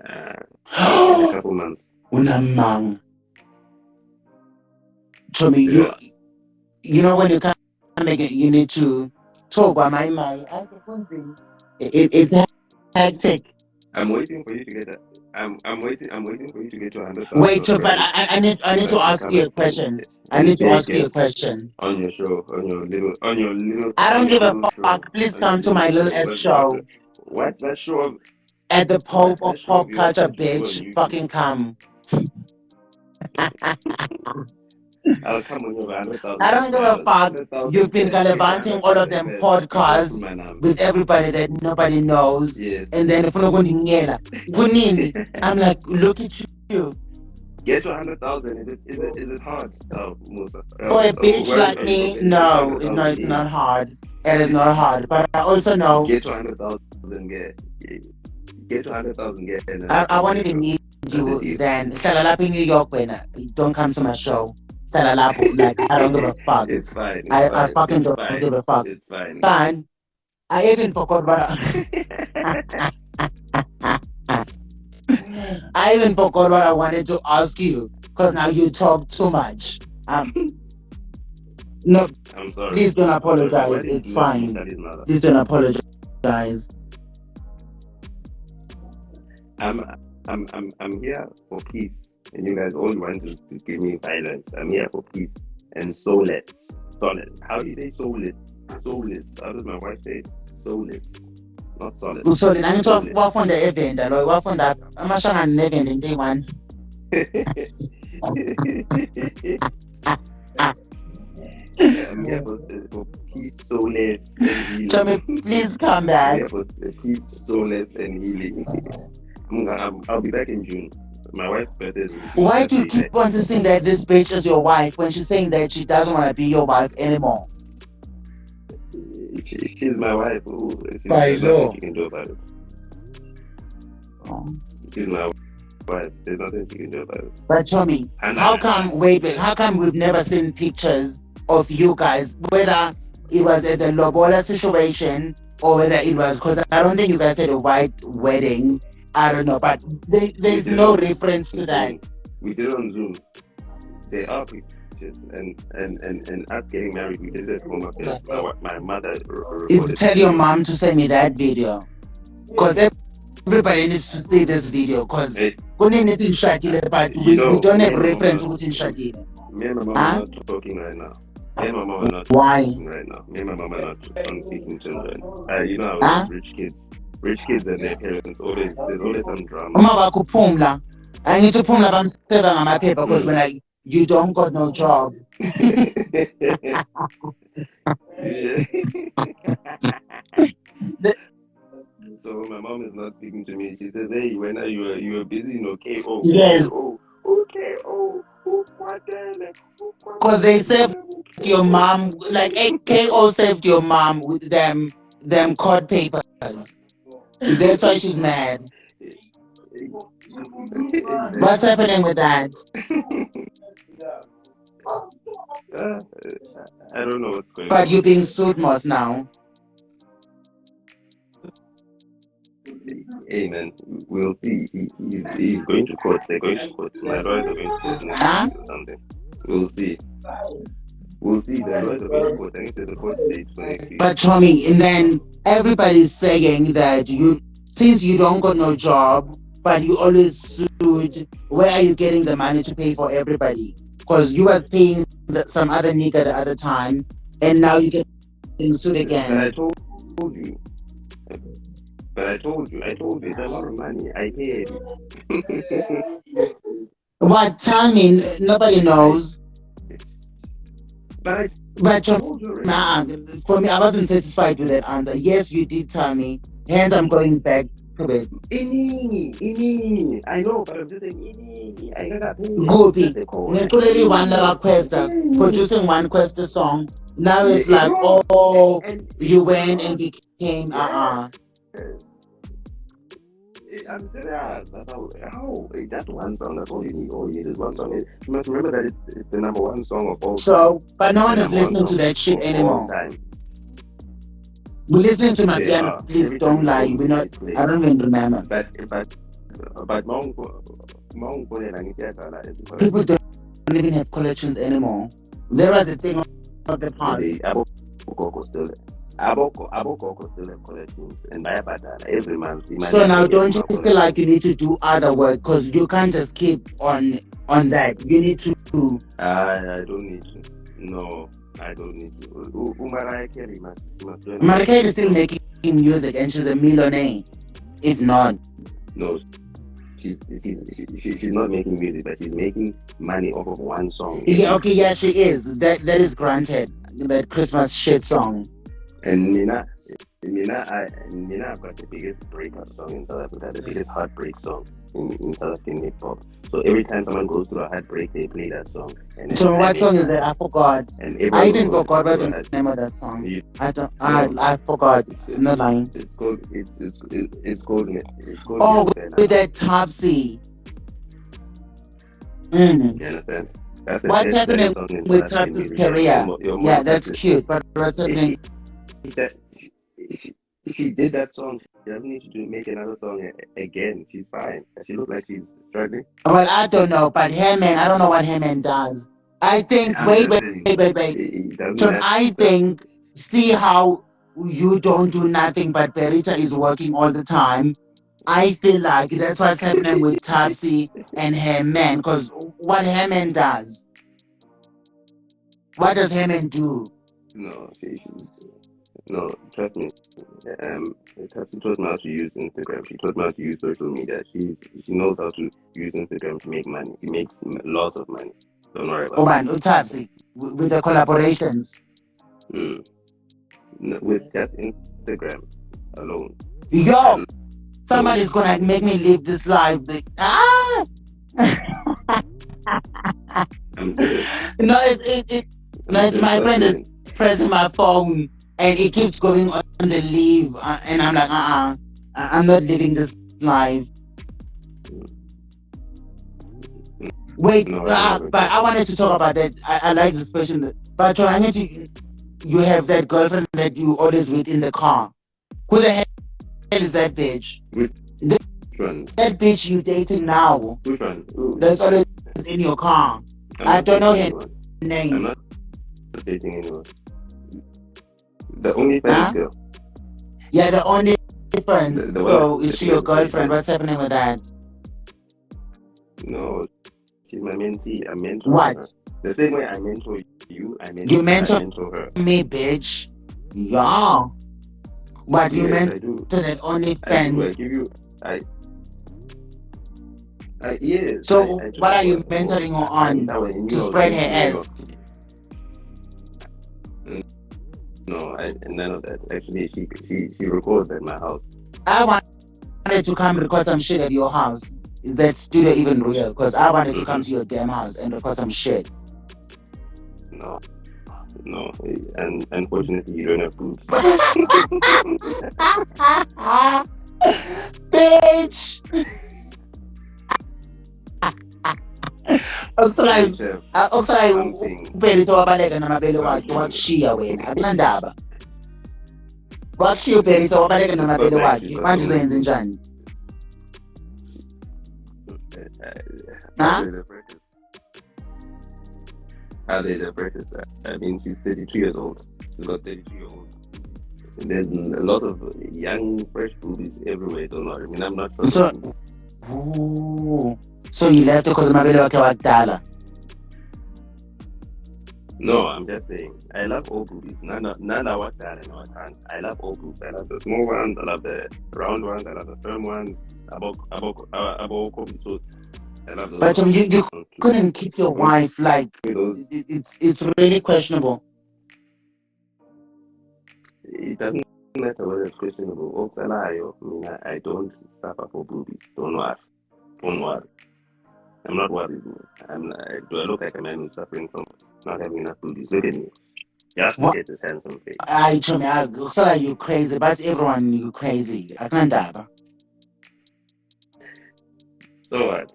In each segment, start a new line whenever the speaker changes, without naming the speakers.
In a couple months.
Unamang. Chomi,
Yeah.
you know when you come again, you need to talk about my. It's hectic.
I'm waiting for you to get that. I'm waiting for you to get to 100,000
Wait, so, but
subscribers
I need
so
to
I can
ask
come
you a
and
question. I
and
need to
be a
ask you a
guest
question.
on your show,
I
on
don't
your
give a
little show,
fuck. Please
on your
come to
little
my little
show.
ass show
What's that show of
at the Pope
what's
of
that show
Pop
of yours
Culture,
that you do on
bitch.
YouTube?
Fucking come.
I'll come when you have 100,000
I don't give a
subscribers.
fuck. You've
100,000
been
get to
gallivanting all of
100,000
them
first. You go through
podcasts
my number.
with everybody that nobody knows.
Yes.
And then if Kunini, I'm like, look at you.
Get to 100,000. Is it hard? Oh, Musa.
For a bitch
Why
like
are you
me,
complaining? Get to
no,
100,000
it's
easy.
not hard. It is not hard. But I also know.
Get to 100,000. Get to 100,000. Get. And then
I won't even need you then. Hlala lapha in New York when don't come to my show. Hlala lapho, like I don't give a fuck.
It's fine.
I fucking don't give a fuck.
It's fine.
Fine. I even forgot what I even forgot what I wanted to ask you because now you talk too much. No,
I'm sorry.
please don't apologize.
Why did
It's
you
fine.
tell his mother?
Please don't apologize.
I'm here for peace, and you guys all want to give me violence. I'm here for peace and solid. How do you say solid? Solid. How does my wife say solid? Not solid.
Solid. I need to work on the event. I know work on that. I'm not sure I'm event in day one.
I'm here for peace, solid, and healing.
Tommy, please come back.
I'm here for peace, solid, and healing. I'll be back in June. My wife's birthday is.
Why do you keep on insisting that this bitch is your wife when she's saying that she doesn't want to be your wife anymore?
She's my wife.
By law.
She can do about it. She's my wife. There's nothing she can do about it.
But Tommy, how come we've never seen pictures of you guys, whether it was at the Lobola situation or whether it was, because I don't think you guys had a white wedding. I don't know, but there's no reference to that.
We did it on Zoom. There are pictures, and us getting married, we did it for my mother.
Tell your mom to send me that video, because everybody needs to see this video, because but we don't have reference within Shadile.
Me and my mom are not talking right now. Me and my mom are not
Why?
talking right now. Me and my mom are not speaking to them. You know how rich kids and their parents there's always some drama.
I need to pumla bamseba on my paper because when you don't got no job.
So my mom is not speaking to me. She says, "Hey, when are you were busy in KO?"
Yes.
Okay.
Because they saved your mom, like KO saved your mom with them court papers. That's why she's mad. What's happening with that?
I don't know what's going on.
But you're being sued most now.
Hey man, we'll see. He's going to court. They're going to court. My lawyers are going to court next week or something. We'll see. The lawyers are going to court. I think there's a court date for next week.
But Tommy, and then everybody's saying that since you don't got no job, but you always sued, where are you getting the money to pay for everybody? Because you were paying some other nigga the other time, and now you get sued again.
But I told you. It's a lot of money. I paid.
What? Tell me. Nobody knows.
But
for me, I wasn't satisfied with that answer. Yes, you did tell me. Hence, I'm going back to it.
I know, but I'm just saying, I got paid.
Goopy. One Kwesta, producing one Kwesta song. Now it's like, you went and became,
I'm serious. How? That's one song. That's all you need. All you need is one song. You must remember that it's the number one song of all time.
So, but no one is listening to that shit anymore. We're listening to my piano. Please don't lie. We're not. I don't even remember.
But But
People don't even have collections anymore. There was a thing of the past.
Abokoko still Abokoko still have collections and Bayabadala every month.
So now, don't you feel like you need to do other work because you can't just keep on that? You need to.
I don't need to. No, I don't need to. Mariah Carey must
Mariah Carey is still making music and she's a millionaire. If not,
no, she's not making music, but she's making money off of one song.
Yeah, okay, yeah, she is. That is granted. That Christmas shit song.
And I've got the biggest breakup song in South Africa, the biggest heartbreak song in South African hip hop. So every time someone goes through a heartbreak, they play that song. And
so what song is that? I forgot.
And
I even forgot what's the name of that song. I forgot. I'm not lying.
It's called.
Oh, with that Topsy.
You understand?
What's happening with Topsy's career? Yeah, that's cute. But what's happening?
She did that song. She doesn't need to make another song again. She's fine. She looks like she's struggling.
Well, I don't know, but Hammond, I don't know what Hammond does. I think, wait. John, I think, see how you don't do nothing, but Berita is working all the time. I feel like that's what's happening with Topsy and Hammond, because what Hammond does. What does Hammond do?
No, trust me. She taught me how to use Instagram. She taught me how to use social media. She knows how to use Instagram to make money. She makes lots of money. Don't worry about it.
Oh man, Topsy, with the collaborations.
With just Instagram alone.
Yo, somebody's gonna make me live this life. No, it's my friend that's pressing my phone. And it keeps going on the leave, and I'm like, I'm not living this life. Wait, but I wanted to talk about that. I like this question. But I need to. You have that girlfriend that you always with in the car. Who the hell is that bitch?
Which one?
That bitch you dating now.
Which one?
That's always in your car. I don't know her name.
I'm not dating anyone. The only friend girl.
Yeah, the only friend. So is she your girlfriend? What's happening with that?
No, she's my mentee. I mentor
what?
Her. The same way I mentor you, I
mentor
her.
Me, bitch. Yeah. What you mentor that only friends?
I give you. Yes.
So what are you mentoring her on? To spread her ass?
No, none of that. Actually, she records at my house.
I wanted to come record some shit at your house. Is that studio even real? Because I wanted to come to your damn house and record some shit.
No. And unfortunately, you don't have food.
Bitch! Okusalayo uBerita wabaleka namabele wakhe wakushiya wena akunandaba. Wakushiya uBerita wabaleka namabele wakhe manje uzenze njani?
How they practice that? I mean, she's 32 years old. She's got 32-year-old. There's a lot of young, fresh boobies everywhere. Don't know. I mean, I'm not sure.
So you left because mabele wakhe wakudala?
No, I'm just saying. I love all boobies. None are what that and what can't. I love all boobies. I love the small ones. I love the round ones. I love the firm ones. Abokhombi. I love those.
But you couldn't keep your wife like it's really questionable.
It doesn't matter whether it's questionable. I don't suffer for boobies. Don't worry. I'm not worried. Do I look like a man who's suffering from not having enough boobies? Look at me. Just to get this handsome face.
So you crazy, but everyone you crazy. I can't die.
So what?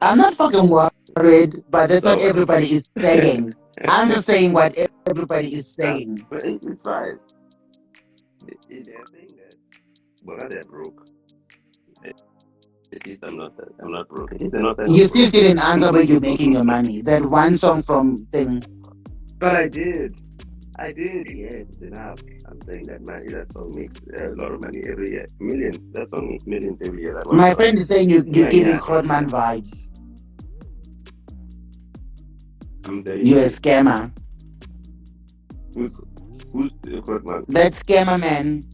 I'm not fucking worried, but that's what everybody is saying. I'm just saying what everybody is saying.
But it's fine. They're saying that we're not that broke. At least I'm not broke. At least I'm not that
You
I'm
still
broke.
didn't answer where you're making your money. That one song from thing.
But I did. I did. Yes, it's enough. I'm saying that song makes a lot of money every year. Millions. That song makes millions every year. That one
My
song.
friend is saying you're
Yeah,
giving
yeah.
Krotman vibes.
I'm saying
You're a
you.
scammer.
Who's who's the good man?
That scammer man.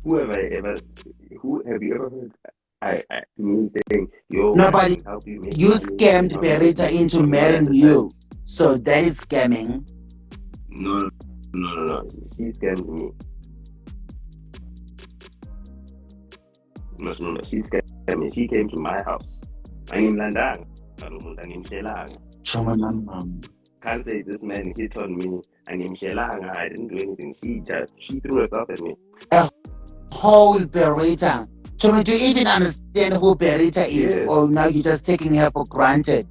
Who have I ever? Who have you ever heard? Me saying, yo, I
Nobody.
can help you make
You
money.
scammed
Not that
Berita
deep.
into
Not at
marrying
the time.
you. So that is scamming.
No, no. She scammed me. You must remember, she scammed me. She came to my house. Angimlandanga. Angimshelanga. Can't say this man hit on me. Angimshelanga. I didn't do anything. She threw herself at me.
A whole Berita. So do you even understand who Berita is?
Yes.
Or now you're just taking her for granted?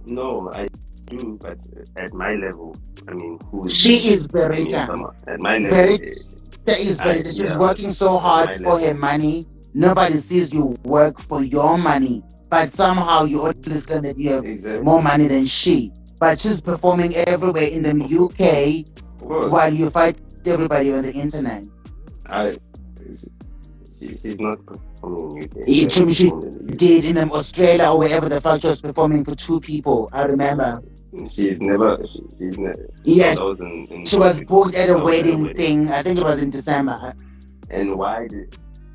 No, I do, but at my level, I mean, who is
She
she?
is Berita.
At my level,
Berita is Berita. She's
yeah,
working so hard for her money. Nobody sees you work for your money. But somehow you always claim that you have more money than she. But she's performing everywhere in the UK while you fight everybody on the internet.
She's not performing in UK.
She did in Australia or wherever the fuck she was performing for 2 people. I remember.
She's never.
Yes,
Oh,
she was booked at a wedding thing. I think it was in December.
And why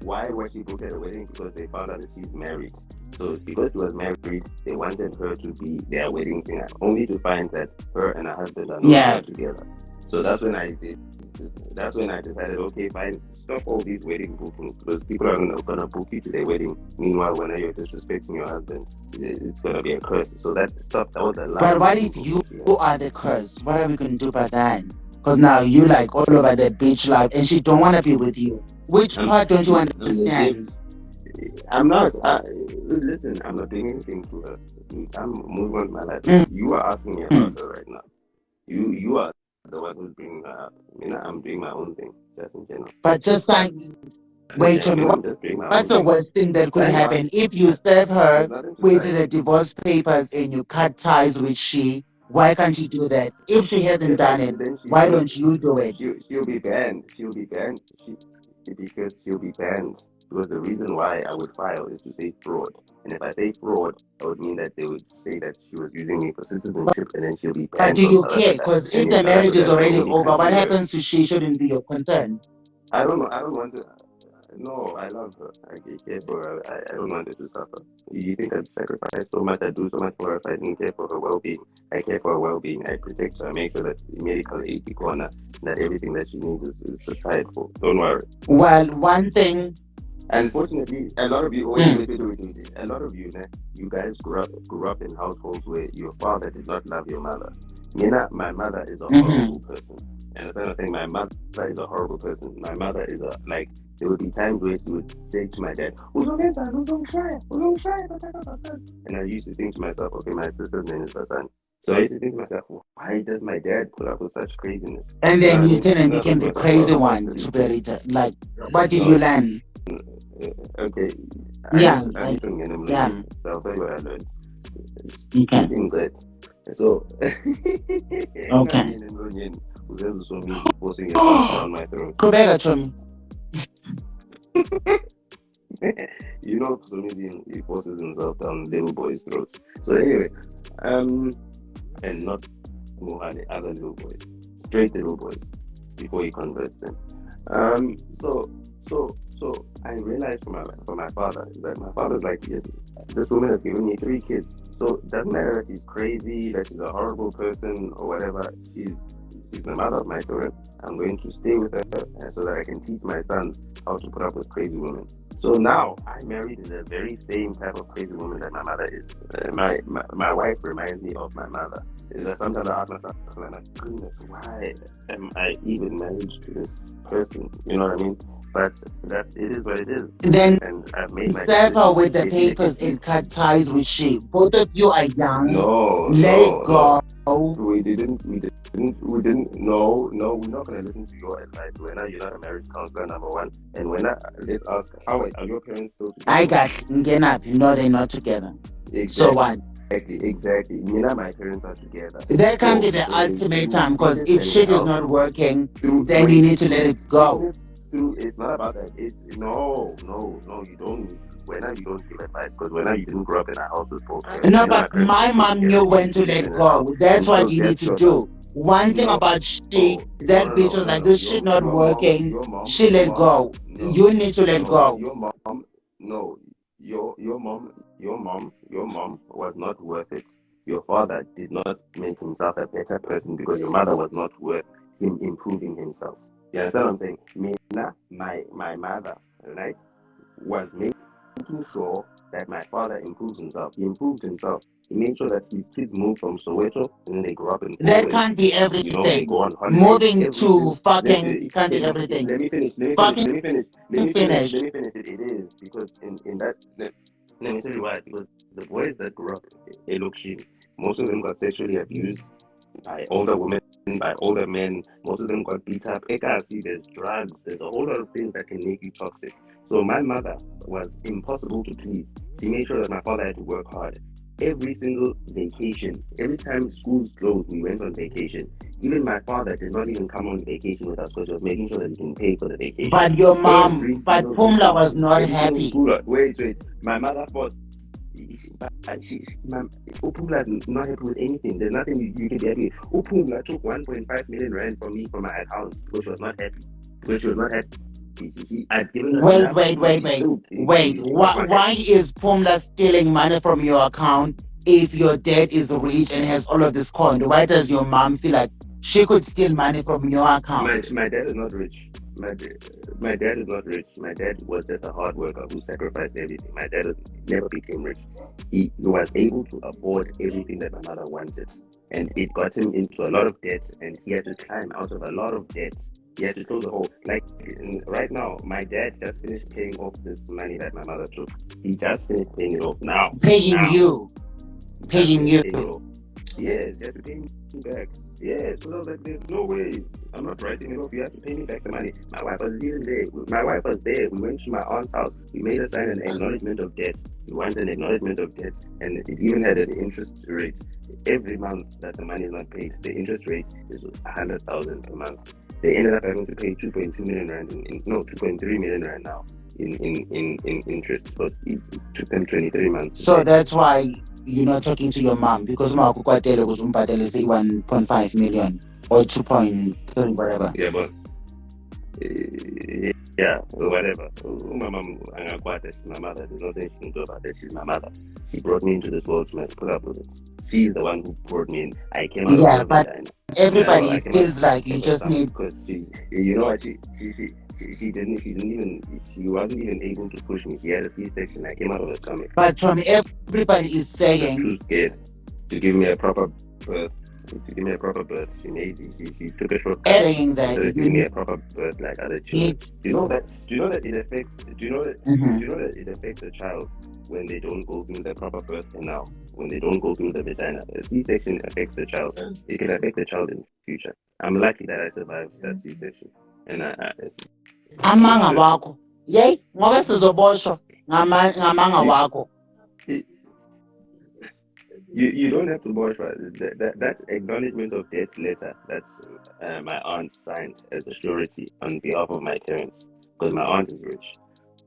was she booked at a wedding? Because they found out that she's married. So because she was married, they wanted her to be their wedding singer, only to find that her and her husband are not together. So that's when I decided, okay, fine, stop all these wedding bookings because people are not gonna book you to their wedding. Meanwhile, when you're disrespecting your husband, it's gonna be a curse. So that stopped all the.
But what if you are the curse? What are we gonna do about that? Because now you like all over that bitch life, and she don't want to be with you. Which part don't you understand?
I'm not. Listen, I'm not doing anything to her. I'm moving on with my life. You are asking me about her right now. You are the one who's bringing her up. I mean, I'm doing my own thing, just in general.
But just like, wait, tell me, what's the worst thing that could happen if you serve her with the divorce papers and you cut ties with she? Why can't you do that? If she hasn't done it, why don't you do it?
She'll be banned. Because she'll be banned. Because the reason why I would file is to say fraud. And if I say fraud, that would mean that they would say that she was using me for citizenship and then she'll be banned.
But do you care? Because if the marriage is already over, what happens to she shouldn't be your concern.
I don't know. I don't want to. No, I love her. I care for her. I don't want her to suffer. You think I'd sacrifice so much? I do so much for her if I didn't care for her well-being. I care for her well-being. I protect her. I make sure that medical aid corner, that everything that she needs is supplied for. Don't worry.
Well, one thing.
Unfortunately, a lot of you, a lot of you, you guys grew up in households where your father did not love your mother. My mother is a horrible person. And I'm not saying my mother is a horrible person. My mother is there would be times where she would say to my dad, and I used to think to myself, okay, my sister's name is Basan. So I used to think to myself, why does my dad put up with such craziness?
And then you turn and became the crazy one to Berita. Like, what did you learn?
Okay.
Yeah.
So I'll tell you what I learned.
Okay.
Good. So,
okay.
Forcing down my throat.
Go back at me.
You know, Somizi, he forces himself down little boys' throats. So anyway, and not Mohani, other little boys, straight little boys, before he converts them. So I realized from my father that my father's like, yes, this woman has given me 3 kids. So it doesn't matter that she's crazy, that she's a horrible person or whatever. She's the mother of my children. I'm going to stay with her so that I can teach my sons how to put up with crazy women. So now I married the very same type of crazy woman that my mother is. My wife reminds me of my mother. Sometimes I ask myself, goodness, why am I even married to this person? You know what I mean? But it is what it is.
Then
And I've made my
step her
decision.
with the papers and cut ties with she. Both of you are young.
No,
Let it go.
we didn't. No, we're not gonna listen to your advice. You're not a marriage counselor, number one. And let's ask, how are your parents still together?
I got Ngenap. No, they're not together.
Exactly.
So what?
Exactly. Me and my parents are together.
That can't be the ultimate time, because if shit is not working, then you need to let it go.
It's not about that. No, you don't. You don't give advice, because you didn't grow up in a house with both parents.
No, but my mom knew when to let go. That's what you need to do. One thing about she, that bitch was like, this shit not working. She let go. You need to let go.
Your mom was not worth it. Your father did not make himself a better person because your mother was not worth him improving himself. You understand what I'm saying? My mother, right, was making sure that my father improves himself. He improved himself. He made sure that his kids moved from Soweto and then they grew up in Poland.
That can't be everything.
They go on holiday.
Moving to fucking can't be everything.
Let me finish. It is because in that. Let me tell you why. Because the boys that grew up in Elokshini, most of them got sexually abused by older women, by older men. Most of them got beat up. Ekasi, there's drugs. There's a whole lot of things that can make you toxic. So my mother was impossible to please. She made sure that my father had to work hard. Every single vacation, every time schools closed, we went on vacation. Even my father did not even come on vacation with us because he was making sure that he can pay for the vacation.
But your mom, Pumla was not happy.
Wait. My mother thought Upumla is not happy with anything. There's nothing you can be happy with. Upumla took 1.5 million rand from me from my account because she was not happy. I've given her
Wait. Why is Pumla stealing money from your account if your dad is rich and has all of this coin? Why does your mom feel like she could steal money from your account?
My dad is not rich. My dad is not rich. My dad was just a hard worker who sacrificed everything. My dad never became rich. He was able to afford everything that my mother wanted. And it got him into a lot of debt, and he had to climb out of a lot of debt. He had to close the hole. Like right now, my dad just finished paying off this money that my mother took. He just finished paying it off now.
Paying you.
Yes, he had to pay me back. Yes, so I was like, there's no way. I'm not writing it off. You have to pay me back the money. My wife was even there. We went to my aunt's house. We made her sign an acknowledgement of debt. We wanted an acknowledgement of debt, and it even had an interest rate. Every month that the money is not paid, the interest rate is 100,000 per month. They ended up having to pay 2.2 million rand, 2.3 million rand now in interest, because it took them 23 months.
So that's why you're not talking to your mom, because Mama Kukwatele was say 1.5 million or 2.3, whatever.
Yeah, but whatever. My mom, she's my mother. There's nothing she can do about that. She's my mother. She brought me into this world to put up with it. She's the one who brought me in. I came out of
but
vagina.
everybody feels like you just need,
because she wasn't even able to push me. She had a C-section. I came out of her stomach.
But from everybody is saying,
she was too scared to give me a proper birth. She took a shortcut.
Saying that
you give me a proper birth like other children. Do you know that it affects? Do you know that it affects a child when they don't go through the proper birth canal? When they don't go through the vagina, a C-section affects the child. It can affect the child in the future. I'm lucky that I survived that C-section, and
amanga wako yey ngoba sizoboshwa ngamanga wako.
You don't have to wash that acknowledgement of debt letter. That's my aunt signed as a surety on behalf of my parents, because my aunt is rich.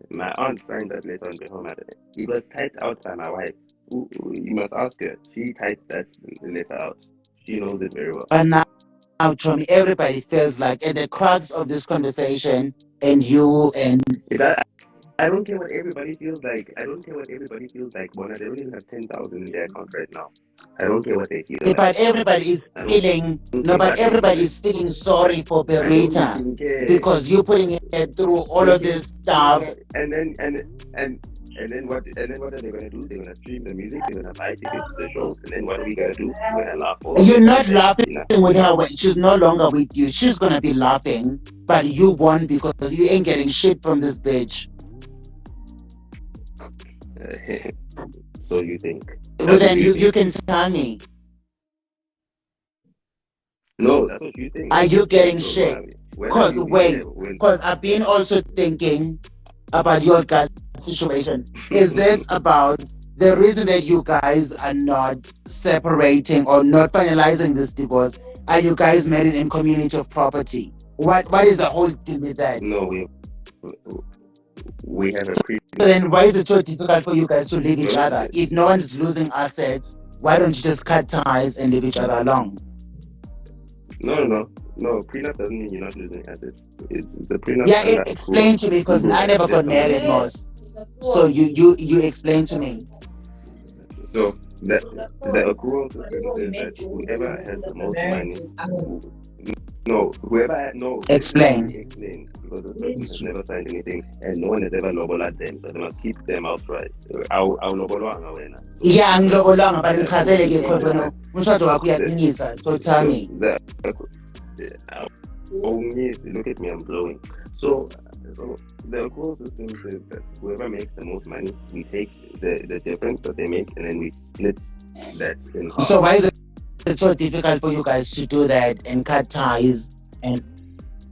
My aunt signed that letter on behalf of my parents. It was typed out by my wife. You must ask her. She typed that letter out. She knows it very well.
But now, Tommy, everybody feels like at the crux of this conversation, and you and
I don't care what everybody feels like. Mona, they don't even have 10,000 in their account right now. I don't care what they feel like.
But everybody is feeling. No, but everybody is feeling sorry for Berita because you're putting it through all of this stuff.
And then what are they gonna do? They're gonna stream the music. They're gonna buy tickets to the shows. And then what are we gonna do? We're gonna laugh.
You're not laughing with her when she's no longer with you. She's gonna be laughing but you won because you ain't getting shit from this bitch.
So you think?
Well,
That's what
then
you
you
think.
can tell me,
No, that's what you think.
are you getting
So
shit?
when have
Cause
you? Yeah,
wait,
when?
cause I've been also thinking about your guys' situation. Is this about the reason that you guys are not separating or not finalizing this divorce? Are you guys married in community of property? What is the whole deal with that?
No, we have a
So
prenup.
then why is it so difficult for you guys to leave each
No,
other? If no one's losing assets, why don't you just cut ties and leave each other alone?
no. Prenup doesn't mean you're not losing assets. It's a prenup
Yeah,
under
explain
accrual.
to me because
Google
I
that.
never
There's
got
something
married,
like that.
Moss. So you explain to me.
So the accrual system says that whoever has the most money, who, no, whoever no, let me
Explain.
explain because this person has never signed anything and no one has ever lobola them, so they must keep them outright. I'll lobolwanga wena. So
Yeah, angilobolanga but
the accrual
ngichazele ke
system
khona
says
wena
that
umshado wakho
the
uyaqinisa. So tell
so
me.
the only look at me, I'm blowing. So the accrual system says that whoever makes the most money, we take the difference that they make and then we split that in half.
So why is it so difficult for you guys to do that and cut ties and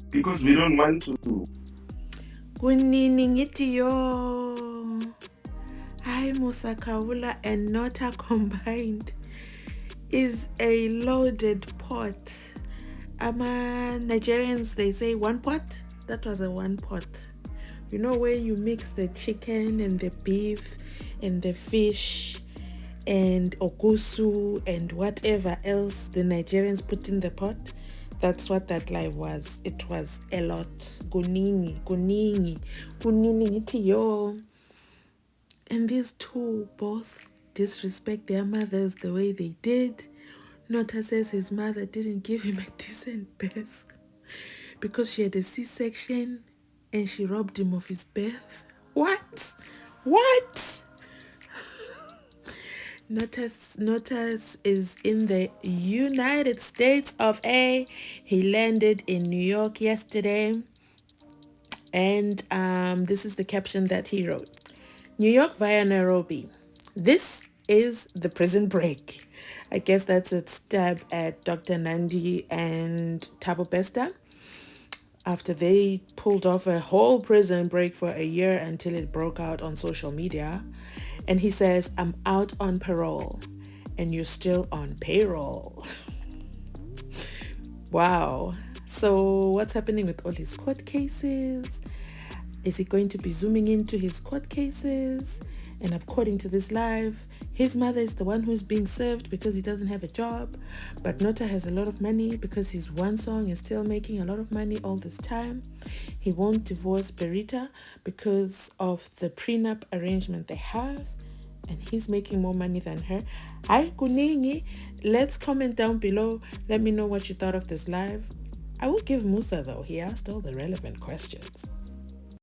Because we don't want to.
Kunini ngithi yo. Hi Musa Khawula and Nota combined is a loaded pot. Nigerians, they say one pot. That was a one pot. You know where you mix the chicken and the beef and the fish and okusu and whatever else the Nigerians put in the pot. That's what that live was. It was a lot. Kunini ngithi yo. And these two both disrespect their mothers the way they did. Nota says his mother didn't give him a decent birth because she had a C-section and she robbed him of his birth. What? Notas is in the United States of A. He landed in New York yesterday. And this is the caption that he wrote. New York via Nairobi. This is the prison break. I guess that's a stab at Dr. Nandi and Thabo Bester after they pulled off a whole prison break for a year until it broke out on social media. And he says, I'm out on parole and you're still on payroll. Wow. So what's happening with all his court cases? Is he going to be zooming into his court cases? And according to this live, his mother is the one who's being served because he doesn't have a job. But Nota has a lot of money because his one song is still making a lot of money all this time. He won't divorce Berita because of the prenup arrangement they have. And he's making more money than her. Hi, Kuningi. Let's comment down below. Let me know what you thought of this live. I will give Musa though. He asked all the relevant questions.